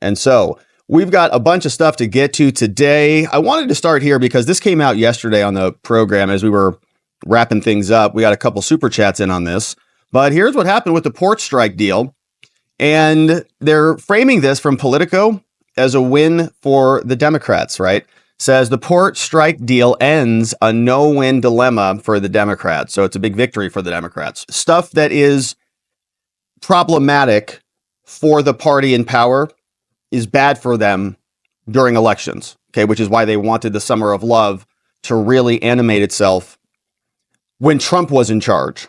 And so we've got a bunch of stuff to get to today. I wanted to start here because this came out yesterday on the program as we were wrapping things up. We got a couple super chats in on this, but here's what happened with the port strike deal. And they're framing this from Politico as a win for the Democrats, right? Says the port strike deal ends a no-win dilemma for the Democrats. So it's a big victory for the Democrats. Stuff that is problematic for the party in power is bad for them during elections, okay, which is why they wanted the summer of love to really animate itself when Trump was in charge.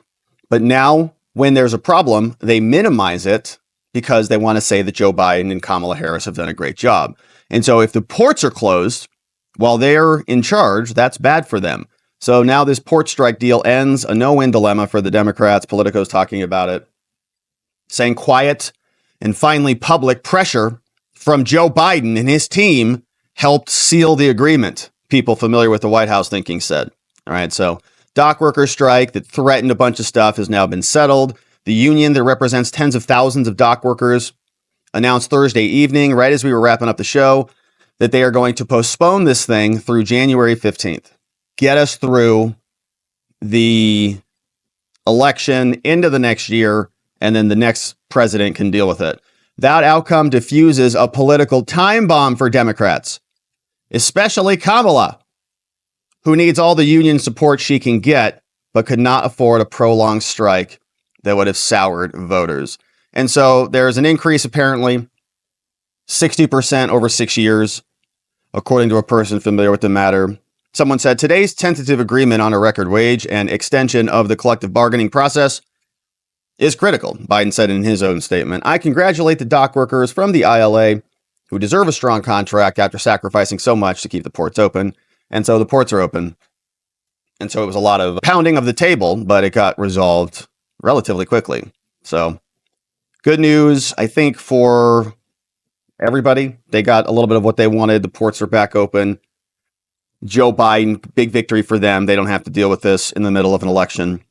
But now when there's a problem, they minimize it because they want to say that Joe Biden and Kamala Harris have done a great job. And so if the ports are closed while they're in charge, that's bad for them. So now this port strike deal ends a no-win dilemma for the Democrats. Politico's talking about it, saying quiet and finally public pressure from Joe Biden and his team helped seal the agreement. People familiar with the White House thinking said. All right, so dock workers strike that threatened a bunch of stuff has now been settled. The union that represents tens of thousands of dock workers announced Thursday evening, right as we were wrapping up the show, that they are going to postpone this thing through January 15th. Get us through the election into the next year, and then the next president can deal with it. That outcome diffuses a political time bomb for Democrats, especially Kamala, who needs all the union support she can get, but could not afford a prolonged strike that would have soured voters. And so there's an increase, apparently, 60% over 6 years, according to a person familiar with the matter. Someone said today's tentative agreement on a record wage and extension of the collective bargaining process is critical, Biden said in his own statement. I congratulate the dock workers from the ILA who deserve a strong contract after sacrificing so much to keep the ports open. And so the ports are open. And so it was a lot of pounding of the table, but it got resolved relatively quickly. So good news, I think, for everybody. They got a little bit of what they wanted. The ports are back open. Joe Biden, big victory for them. They don't have to deal with this in the middle of an election.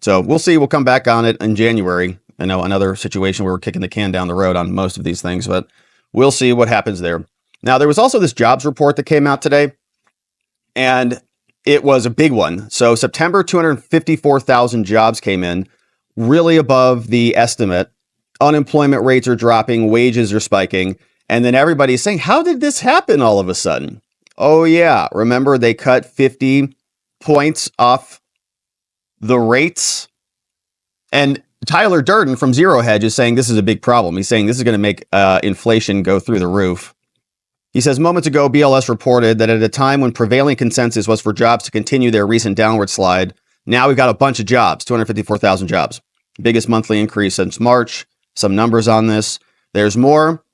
So we'll see. We'll come back on it in January. I know another situation where we're kicking the can down the road on most of these things, but we'll see what happens there. Now, there was also this jobs report that came out today, and it was a big one. So September, 254,000 jobs came in, really above the estimate. Unemployment rates are dropping, wages are spiking, and then everybody's saying, how did this happen all of a sudden? Oh, yeah. Remember, they cut 50 points off the rates. And Tyler Durden from Zero Hedge is saying this is a big problem. He's saying this is going to make inflation go through the roof. He says moments ago, BLS reported that at a time when prevailing consensus was for jobs to continue their recent downward slide, now we've got a bunch of jobs, 254,000 jobs. Biggest monthly increase since March. Some numbers on this. There's more.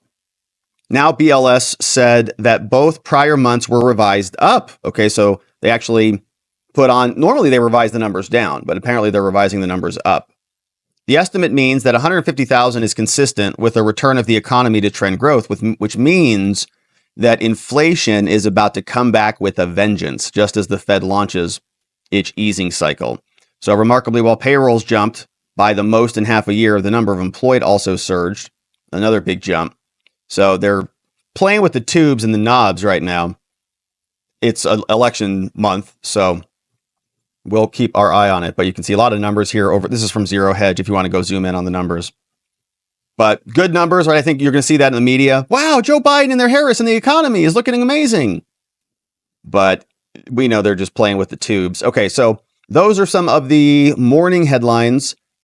Now BLS said that both prior months were revised up. Okay, so they actually put on, normally they revise the numbers down, but apparently they're revising the numbers up. The estimate means that 150,000 is consistent with a return of the economy to trend growth, which means that inflation is about to come back with a vengeance, just as the Fed launches its easing cycle. So remarkably, while payrolls jumped by the most in half a year, the number of employed also surged, another big jump. So they're playing with the tubes and the knobs right now. It's an election month, so we'll keep our eye on it. But you can see a lot of numbers here. This is from Zero Hedge if you want to go zoom in on the numbers. But good numbers, right? I think you're going to see that in the media. Wow, Joe Biden and their Harris and the economy is looking amazing. But we know they're just playing with the tubes. Okay, so those are some of the morning headlines.